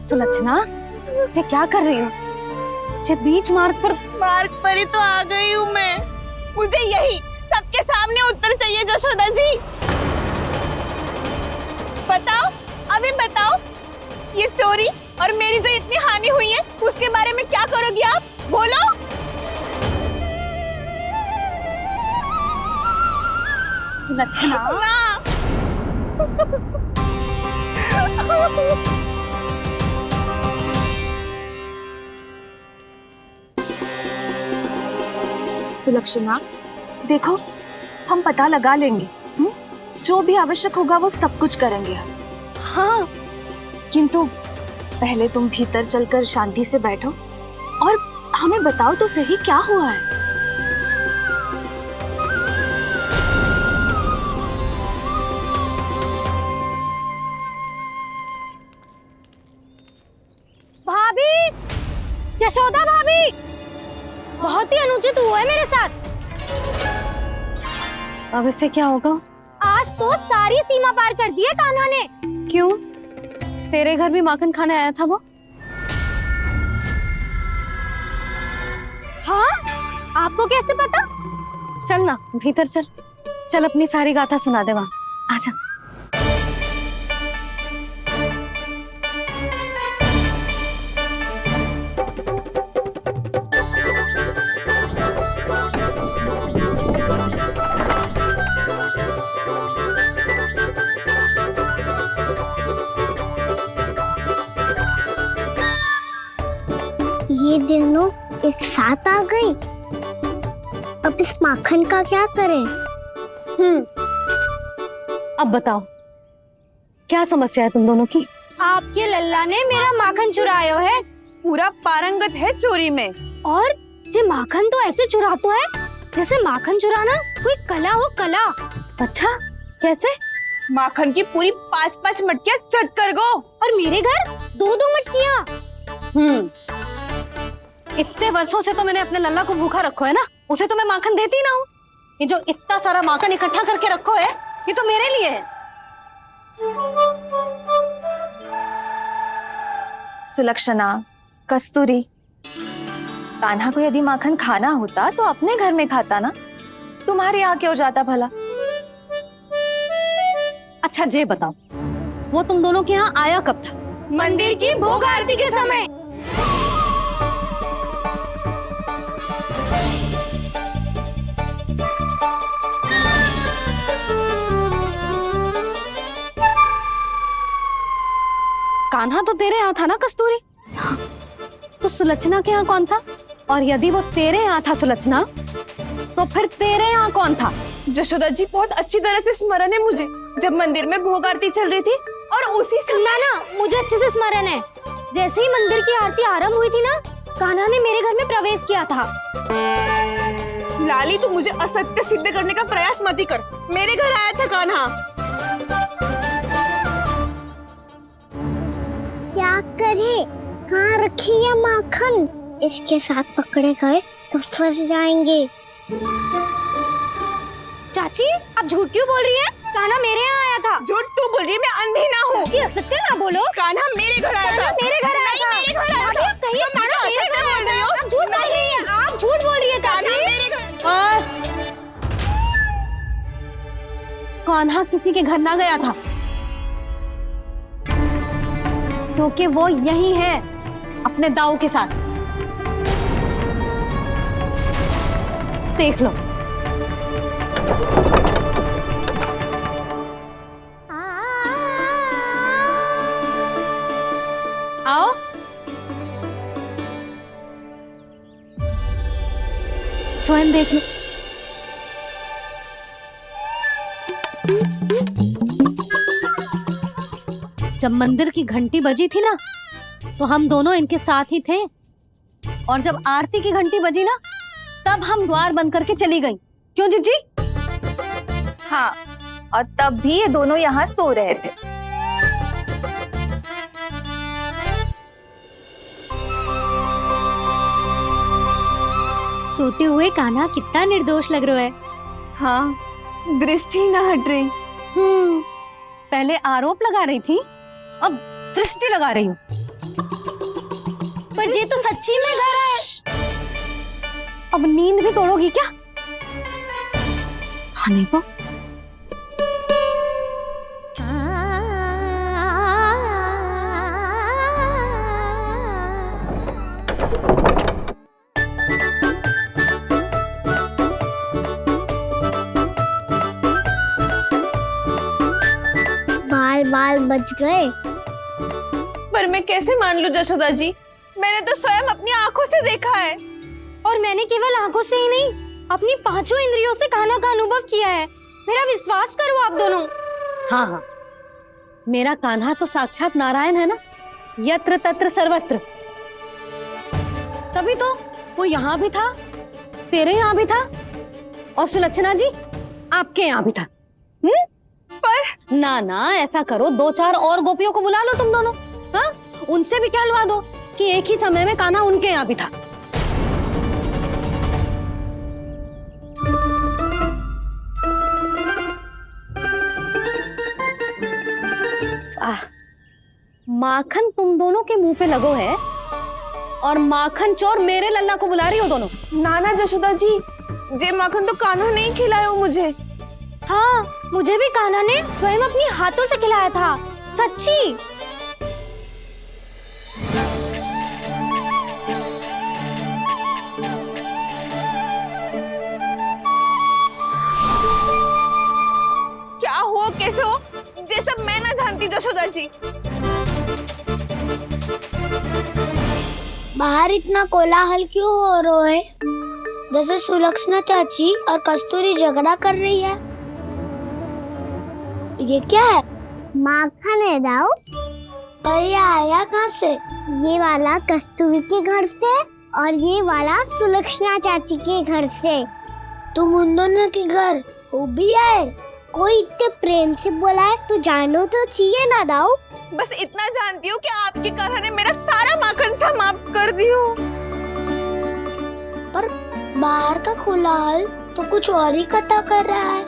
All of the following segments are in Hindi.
सुलक्षणा, ये क्या कर रही हो? ये बीच मार्ग पर ही तो आ गई हूँ मैं। मुझे यही सबके सामने उत्तर चाहिए जशोदा जी। बताओ, अभी बताओ, ये चोरी और मेरी जो इतनी हानि हुई है उसके बारे में क्या करोगी आप? बोलो। सुलक्षणा, सुलक्षणा, देखो हम पता लगा लेंगे, जो भी आवश्यक होगा वो सब कुछ करेंगे हम। हाँ, किंतु पहले तुम भीतर चलकर शांति से बैठो और हमें बताओ तो सही क्या हुआ है। भाभी, यशोदा भाभी, बहुत ही अनुचित हुआ है मेरे साथ। अब इससे क्या होगा? आज तो सारी सीमा पार कर दी है कान्हा ने। क्यों? तेरे घर भी माखन खाने आया था वो? हाँ, आपको कैसे पता? चल ना भीतर चल, चल अपनी सारी गाथा सुना दे वहां। आजा। ये दोनों एक साथ आ गई। अब इस माखन का क्या करें? अब बताओ क्या समस्या है तुम दोनों की? आपके लल्ला ने मेरा माखन चुरायो है। पूरा पारंगत है चोरी में। और ये माखन तो ऐसे चुराता है जैसे माखन चुराना कोई कला हो, कला। अच्छा, कैसे? माखन की पूरी 5-5 मटकियां चट कर गो। और मेरे घर 2-2 मटकियां। इतने वर्षों से तो मैंने अपने लल्ला को भूखा रखो है ना, उसे तो मैं माखन देती ना हूँ। ये जो इतना सारा माखन इकट्ठा करके रखो है, ये तो मेरे लिए है। सुलक्षणा, कस्तूरी, कान्हा को यदि माखन खाना होता तो अपने घर में खाता ना, तुम्हारे यहाँ क्यों जाता भला? अच्छा ये बताओ, वो तुम दोनों के यहाँ आया कब था? मंदिर की भोग आरती के समय। कान्हा तो तेरे यहाँ था ना कस्तूरी? तो सुलक्षणा के यहाँ कौन था? और यदि वो तेरे यहाँ था सुलक्षणा, तो फिर तेरे यहाँ कौन था? जशोदा जी, बहुत अच्छी तरह से स्मरण है मुझे, जब मंदिर में भोग आरती चल रही थी और उसी समय ना, मुझे अच्छे से स्मरण है। जैसे ही मंदिर की आरती आरंभ हुई थी ना, कान्हा ने मेरे घर में प्रवेश किया था। लाली, तू मुझे असत्य सिद्ध करने का प्रयास मत ही कर। मेरे घर आया था कान्हा। क्या करे? कहाँ रखी है माखन? इसके साथ पकड़े गए तो फंस जाएंगे। चाची, आप झूठ क्यों बोल रही हैं? कान्हा मेरे यहाँ आया था। झूठ तू बोल रही है? मैं अंधी ना हूँ। चाची, असत्य ना बोलो। कान्हा मेरे घर आया था। मेरे घर आया था। मेरे घर आया था। कहिए कान्हा मेरे घर आया था। आप झूठ बोल रही हैं। आप झूठ बोल रही है चाची। मेरे घर। बस, कान्हा किसी के घर ना गया था, क्योंकि वो यही है अपने दाऊ के साथ। देख लो। आओ। स्वयं देख लो। जब मंदिर की घंटी बजी थी ना, तो हम दोनों इनके साथ ही थे, और जब आरती की घंटी बजी ना, तब हम द्वार बंद करके चली गई। क्यों जीजी? हाँ, और तब भी ये दोनों यहाँ सो रहे थे। सोते हुए कान्हा कितना निर्दोष लग रहा है। हाँ, दृष्टि ना हट रही। पहले आरोप लगा रही थी, अब दृष्टि लगा रही हूँ। ये तो सच्ची में घर है। अब नींद भी तोड़ोगी क्या? हनी को बाल बाल बच गए। पर मैं कैसे मान लूं जशोदा जी, मैंने तो स्वयं अपनी आंखों से देखा है। और मैंने केवल आंखों से ही नहीं, अपनी पांचों इंद्रियों से कान्हा का अनुभव किया है। मेरा विश्वास करो आप दोनों। हाँ हाँ, मेरा कान्हा तो साक्षात नारायण है ना, यत्र तत्र सर्वत्र। तभी तो वो यहाँ भी था, तेरे यहाँ भी था, और सुलक्षणा जी आपके यहाँ भी था। पर ना ना, ऐसा करो, 2-4 और गोपियों को बुला लो तुम दोनों। हाँ, उनसे भी कहलवा दो कि एक ही समय में कान्हा उनके यहाँ भी था। माखन तुम दोनों के मुंह पे लगो है, और माखन चोर मेरे लल्ला को बुला रही हो दोनों। नाना जशोदा जी, जे माखन तो कान्हा ने ही खिलाया मुझे। हाँ, मुझे भी कान्हा ने स्वयं अपनी हाथों से खिलाया था, सच्ची। क्या हो कैसे हो, ये सब मैं ना जानती जशोदा जी। बाहर इतना कोलाहल क्यों हो रहा है? जैसे सुलक्षणा चाची और कस्तूरी झगड़ा कर रही है। ये क्या है? माखन है दाऊ। और ये आया कहाँ से? ये वाला कस्तूरी के घर से और ये वाला सुलक्षणा चाची के घर से। तुम उन दोनों के घर हो भी आए? कोई इतने प्रेम से बोला है तो जानो तो चाहिए ना दाऊ। बस इतना जानती हूँ कि आपके कान्हा ने मेरा सारा माखन समाप्त कर दियो। पर बाहर का कोलाहल तो कुछ और ही कथा कर रहा है।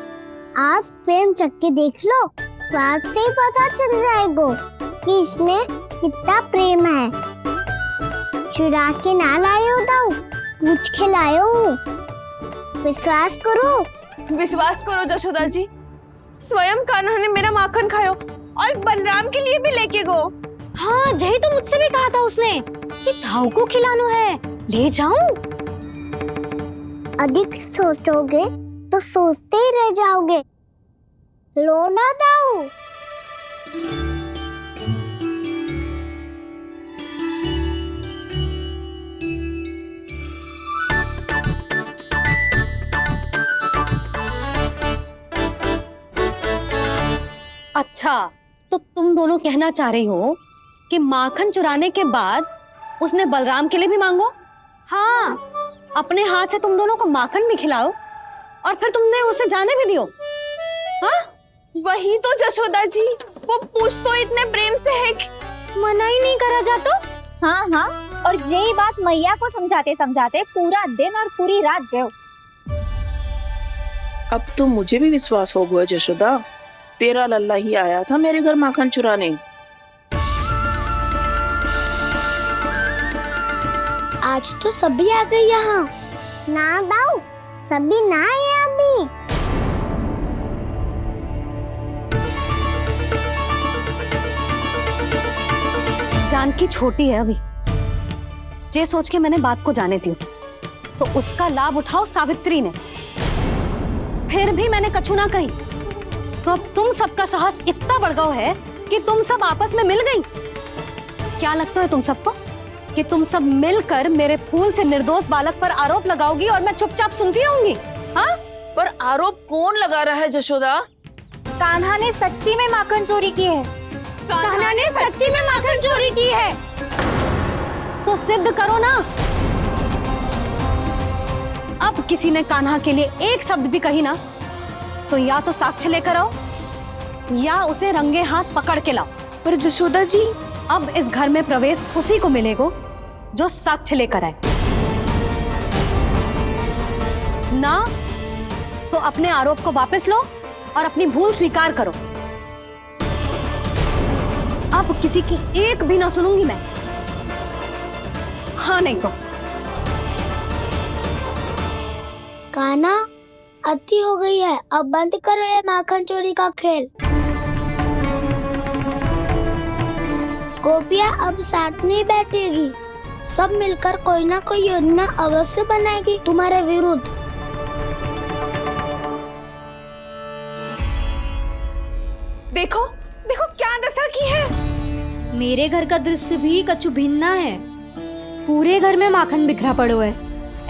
आप फिल्म चख के देख लो, तो आपसे ही पता चल जाएगा कि इसमें कितना प्रेम है। चुरा के ना लाए हो दाऊ, पूछ के लाए हो। विश्वास करो जशोदा जी, स्वयं कान्हा ने मेरा माखन खायो और बलराम के लिए भी लेके गो। हाँ, जही तो मुझसे भी कहा था उसने कि दाऊ को खिलाना है, ले जाऊं। अधिक सोचोगे तो सोचते ही रह जाओगे। लो ना दाऊ। अच्छा, तो तुम दोनों कहना चाह रही हो कि माखन चुराने के बाद उसने बलराम के लिए भी मांगो? हाँ, अपने हाथ से तुम दोनों को माखन भी खिलाओ और फिर तुमने उसे जाने भी दियो। हाँ, वही तो जशोदा जी, वो पूछ तो इतने प्रेम से है कि मना ही नहीं करा जातो। हाँ हाँ, और यही बात मैया को समझाते समझाते पूरा दिन और पूरी रात गयो। अब तो मुझे भी विश्वास हो गया जशोदा, तेरा लल्ला ही आया था मेरे घर माखन चुराने। आज तो सभी आ गए यहाँ। ना दाऊ, सभी ना आए अभी। जानकी छोटी है अभी, ये सोच के मैंने बात को जाने दी, तो उसका लाभ उठाओ सावित्री ने। फिर भी मैंने कछु ना कही, तो अब तुम सबका साहस इतना बढ़ गया है कि तुम सब आपस में मिल गई। क्या लगता है तुम सबको कि तुम सब मिलकर मेरे फूल से निर्दोष बालक पर आरोप लगाओगी और मैं चुपचाप सुनती रहूंगी? हाँ? पर आरोप कौन लगा रहा है जशोदा? कान्हा ने सच्ची में माखन चोरी की है। कान्हा ने सच्ची में माखन चोरी की है। तो सिद्ध करो ना। अब किसी ने कान्हा के लिए एक शब्द भी कही ना, तो या तो साक्ष्य लेकर आओ या उसे रंगे हाथ पकड़ के लाओ। पर जशोदा जी, अब इस घर में प्रवेश उसी को मिलेगा जो साक्ष्य लेकर आए। ना तो अपने आरोप को वापस लो और अपनी भूल स्वीकार करो। अब किसी की एक भी ना सुनूंगी मैं। हाँ नहीं तो कान्हा, अति हो गई है, अब बंद करो ये माखन चोरी का खेल। गोपिया अब साथ नहीं बैठेगी, सब मिलकर कोई ना कोई योजना अवश्य बनाएगी तुम्हारे विरुद्ध। देखो देखो क्या दशा की है। मेरे घर का दृश्य भी कछु भिन्न है। पूरे घर में माखन बिखरा पड़ो है।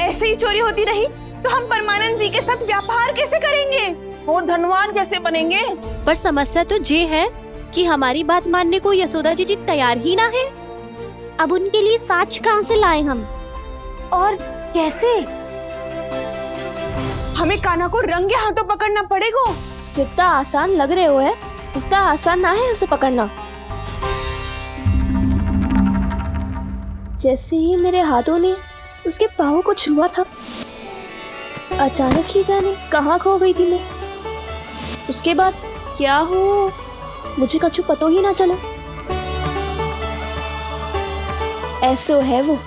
ऐसे ही चोरी होती रही तो हम परमानंद जी के साथ व्यापार कैसे करेंगे और धनवान कैसे बनेंगे? पर समस्या तो ये है कि हमारी बात मानने को यशोदा जी तैयार ही ना है। अब उनके लिए साक्ष्य कहाँ से लाए हम? और कैसे? हमें कान्हा को रंगे हाथों पकड़ना पड़ेगा। जितना आसान लग रहे हो है उतना आसान ना है उसे पकड़ना। जैसे ही मेरे हाथों ने उसके पाँव को छुआ था, अचानक ही जाने कहाँ खो गई थी मैं। उसके बाद क्या हो मुझे कछु पतो ही ना चला। ऐसो है वो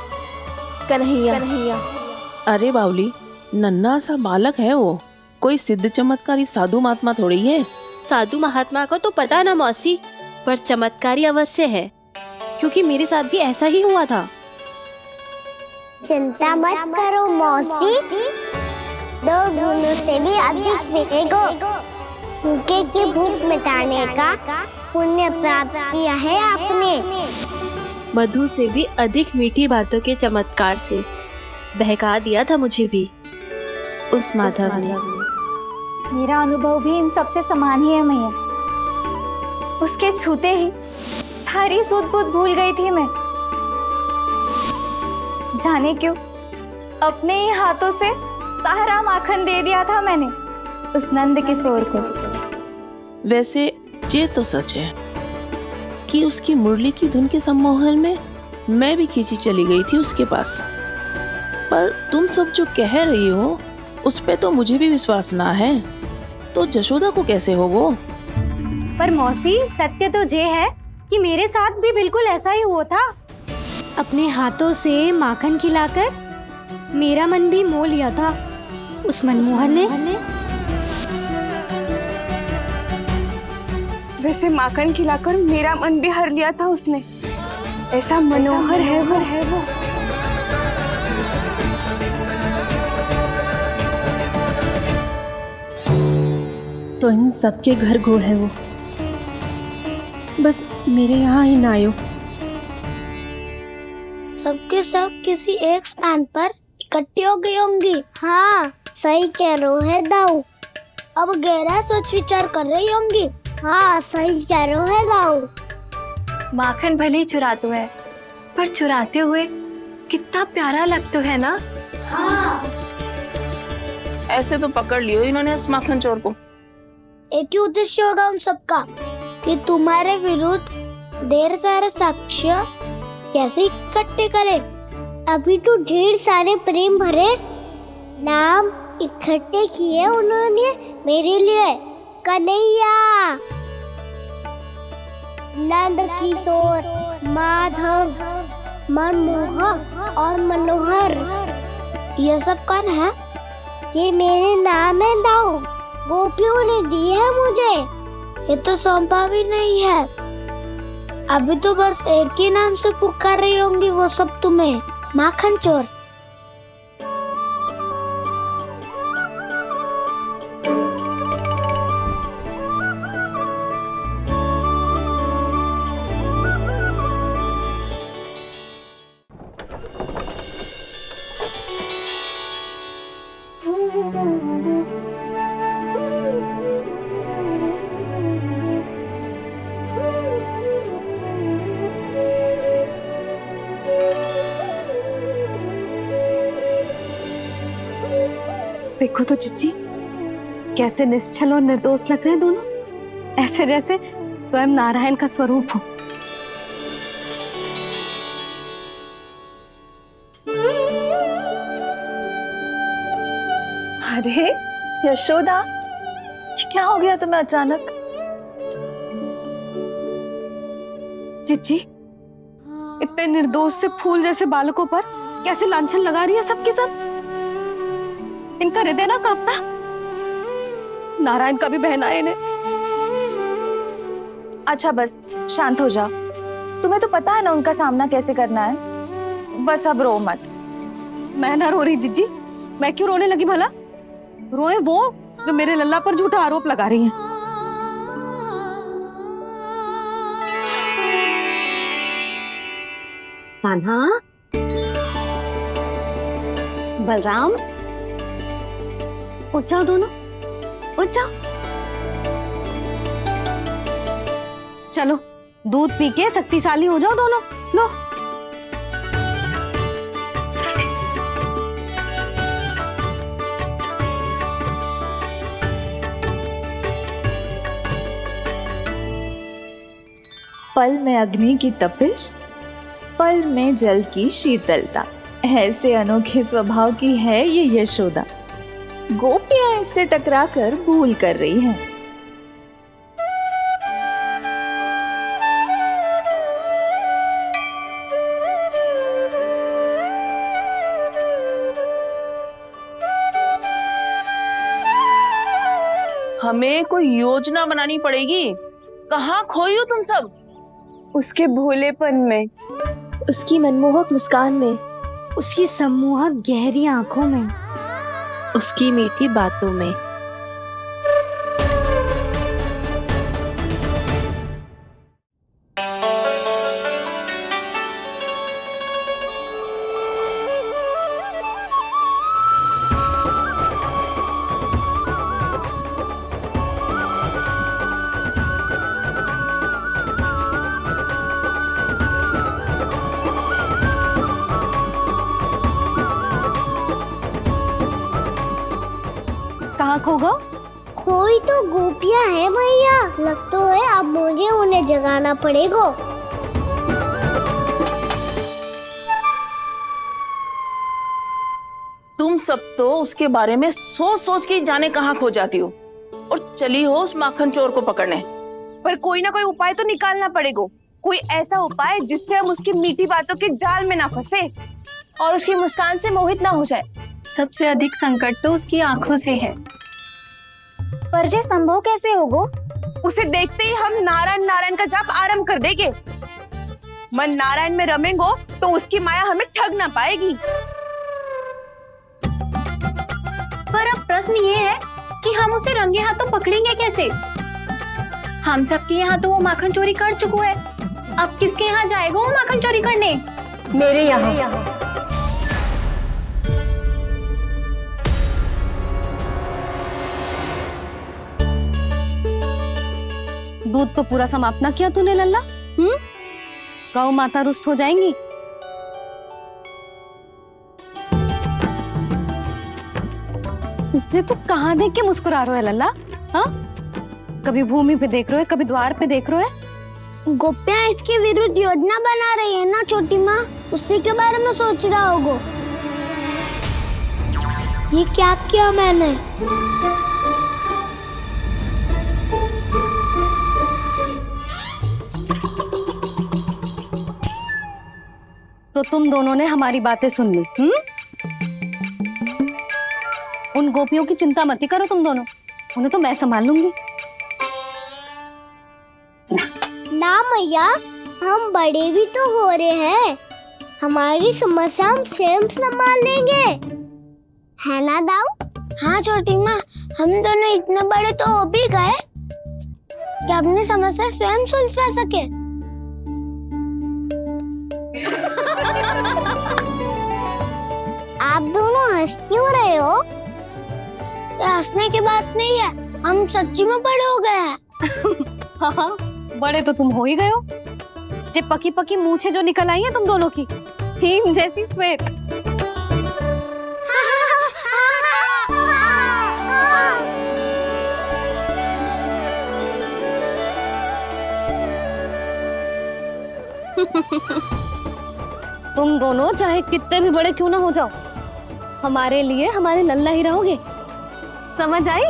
कन्हैया। अरे बावली, नन्हा सा बालक है वो, कोई सिद्ध चमत्कारी साधु महात्मा थोड़ी है। साधु महात्मा को तो पता ना मौसी, पर चमत्कारी अवश्य है, क्योंकि मेरे साथ भी ऐसा ही हुआ था। चिंता मत करो मौसी, 2 गुणों से भी अधिक मिलेगा। भूखे की भूख मिटाने का पुण्य प्राप्त किया है आपने। मधु से भी अधिक मीठी बातों के चमत्कार से बहका दिया था मुझे भी उस माधव ने। मेरा अनुभव भी इन सबसे समान ही है मैया। उसके छूते ही सारी सूध बूध भूल गई थी मैं। जाने क्यों अपने ही हाथों से सारा माखन दे दिया था मैंने उस नंद किशोर को। वैसे ये तो सच है कि उसकी मुरली की धुन के सम्मोहन में मैं भी खींची चली गई थी उसके पास। पर तुम सब जो कह रही हो उस पे तो मुझे भी विश्वास ना है, तो जशोदा को कैसे होगो? पर मौसी, सत्य तो ये है कि मेरे साथ भी बिल्कुल ऐसा ही हुआ था। अपने हाथों से माखन खिलाकर मेरा मन भी मोह लिया था उस मनमोहन ने। वैसे माखन खिलाकर मेरा मन भी हर लिया था उसने। ऐसा मनोहर है वो। तो इन सबके घर गो है वो, बस मेरे यहाँ ही ना आयो। सबके सब किसी एक स्थान पर इकट्ठी हो गई होंगी। हाँ, सही कह रहे है दाऊ। अब गहरा सोच विचार कर रही होंगी। हाँ, सही कह रहे है दाऊ। माखन भले ही चुराते है, पर चुराते हुए कितना प्यारा लगता है ना। ऐसे तो पकड़ लियो इन्होंने उस माखन चोर को। एक ही उद्देश्य होगा उन सबका कि तुम्हारे विरुद्ध ढेर सारे साक्ष्य कैसे इकट्ठे करें। अभी तो ढेर सारे प्रेम भरे नाम इकट्ठे किए उन्होंने मेरे लिए। कन्हैया, नंद किशोर, माधव, मनमोहक और मनोहर, ये सब कौन है? ये मेरे नाम है दाऊ। गोपियों ने दी है मुझे, ये तो सौंपा भी नहीं है। अभी तो बस एक ही नाम से पुकार रही होंगी वो सब तुम्हें, माखन चोर। देखो तो चिच्ची, कैसे निश्चल और निर्दोष लग रहे हैं दोनों, ऐसे जैसे स्वयं नारायण का स्वरूप हो। अरे यशोदा, ये क्या हो गया तुम्हें अचानक? चिच्ची, इतने निर्दोष से फूल जैसे बालकों पर कैसे लांछन लगा रही है सबकी सब। इनका हृदय ना कांपता। नारायण का भी बहना है इन्हें। अच्छा बस शांत हो जाओ, तुम्हें तो पता है ना उनका सामना कैसे करना है। बस अब रो मत। मैं ना रो रही जिज्जी, मैं क्यों रोने लगी भला? रोए वो जो मेरे लल्ला पर झूठा आरोप लगा रही है। कान्हा, बलराम, उठ जाओ दोनों, उठ जाओ। चलो दूध पी के शक्तिशाली हो जाओ दोनों। लो। पल में अग्नि की तपिश, पल में जल की शीतलता, ऐसे अनोखे स्वभाव की है ये यशोदा। गोपियां इससे टकराकर भूल कर रही हैं। हमें कोई योजना बनानी पड़ेगी। कहाँ खोई हो तुम सब? उसके भोलेपन में, उसकी मनमोहक मुस्कान में, उसकी सम्मोहक गहरी आंखों में, उसकी मीठी बातों में। कहाँ खो गो? खोई तो गोपियां हैं भैया, लगता है अब मुझे उन्हें जगाना पड़ेगा। तुम सब तो उसके बारे में सोच सोच के जाने कहाँ खो जाती हो और चली हो उस माखन चोर को पकड़ने। पर कोई ना कोई उपाय तो निकालना पड़ेगा। कोई ऐसा उपाय जिससे हम उसकी मीठी बातों के जाल में ना फंसे और उसकी मुस्कान से मोहित ना हो जाए। सबसे अधिक संकट तो उसकी आंखों से है। पर ये संभव कैसे होगो? उसे देखते ही हम नारायण नारायण का जाप आरंभ कर देंगे। मन नारायण में रमेंगो तो उसकी माया हमें ठग ना पाएगी। पर अब प्रश्न ये है कि हम उसे रंगे हाथों पकड़ेंगे कैसे? हम सबके यहाँ तो वो माखन चोरी कर चुका है। अब किसके यहाँ जाएगा वो माखन चोरी करने? मेरे यहाँ। दूध तो पूरा समाप्त ना किया तूने लल्ला। गौ माता रुष्ट हो जाएंगी। जे तू कहाँ देख के मुस्कुरा रहे हो लल्ला? हाँ, कभी भूमि पे देख रहे हो, कभी द्वार पे देख रहे हो। गोपियां इसके विरुद्ध योजना बना रही है ना छोटी माँ, उसी के बारे में सोच रहा होगा। ये क्या किया मैंने? तो तुम दोनों ने हमारी बातें सुन ली। उन गोपियों की चिंता मत करो तुम दोनों, उन्हें तो मैं संभाल लूंगी। ना मैया, हम बड़े भी तो हो रहे हैं, हमारी समस्या हम स्वयं संभाल लेंगे, है ना दाऊ? हाँ छोटी माँ, हम दोनों इतने बड़े तो हो भी गए कि अपनी समस्या स्वयं सुलझा सके। आप दोनों हंस क्यों रहे हो? ये हंसने की बात नहीं है, हम सच्ची में बड़े हो गए हैं। हाँ, बड़े तो तुम हो ही गए हो। जे पकी पकी मूछें जो निकल आई हैं तुम दोनों की, हिम जैसी श्वेत। तुम दोनों चाहे कितने भी बड़े क्यों ना हो जाओ, हमारे लिए हमारे लल्ला ही रहोगे। समझ आई?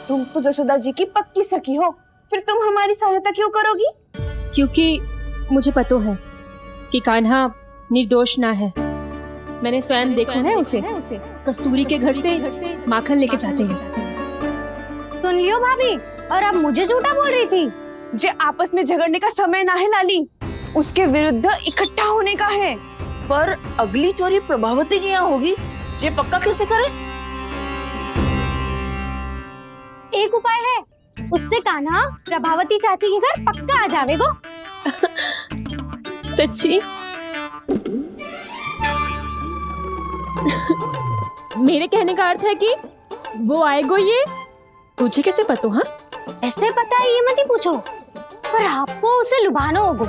तुम तो जसोदा जी की पक्की सखी हो, फिर तुम हमारी सहायता क्यों करोगी? क्योंकि मुझे पता है कि कान्हा निर्दोष ना है। मैंने स्वयं देखा है उसे कस्तूरी के घर से माखन लेके जाते हैं। सुन लियो भाभी, और अब मुझे झूठा बोल रही थी। जे आपस में झगड़ने का समय ना है लाली, उसके विरुद्ध इकट्ठा होने का है। पर अगली चोरी प्रभावती की यहाँ होगी, जे पक्का कैसे करे? एक उपाय है, उससे कान्हा प्रभावती चाची के घर पक्का आ जावेगो। सच्ची? मेरे कहने का अर्थ है कि वो आएगो, ये तुझे कैसे पता? हाँ, ऐसे पता है ये मत ही पूछो, पर आपको उसे लुभाना होगा।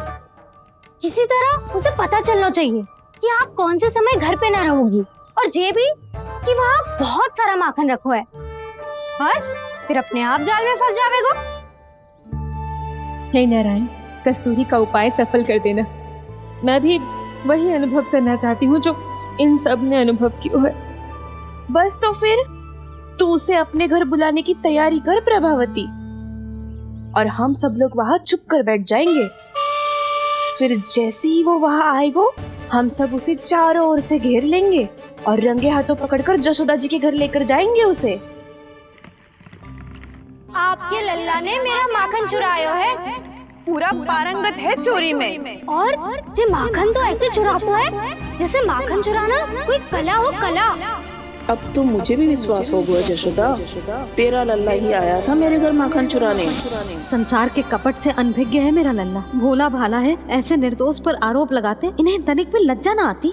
किसी तरह उसे पता चलना चाहिए कि आप कौन से समय घर पे ना रहोगी, और ये भी कि वहाँ बहुत सारा माखन रखो है। बस फिर अपने आप जाल में फंस जावेगो। हे नारायण, कस्तूरी का उपाय सफल कर देना। मैं भी वही अनुभव करना चाहती हूँ जो इन सब ने अनुभव किया है। बस तो फिर तू उसे अपने घर बुलाने की तैयारी कर प्रभावती, और हम सब लोग वहाँ चुप कर बैठ जाएंगे। फिर जैसे ही वो वहाँ आएगो, हम सब उसे चारों ओर से घेर लेंगे और रंगे हाथों पकड़कर जसोदा जी के घर लेकर जाएंगे उसे। आपके लल्ला ने मेरा माखन चुरायो है, पूरा पारंगत है चोरी में। और जे माखन तो ऐसे चुराता है जैसे माखन चुराना कोई कला हो, कला। अब तो मुझे भी विश्वास हो गया जशोदा, तेरा लल्ला ही आया था मेरे घर माखन चुराने। संसार के कपट से अनभिज्ञ है मेरा लल्ला, भोला भाला है। ऐसे निर्दोष पर आरोप लगाते इन्हें तनिक भी लज्जा ना आती।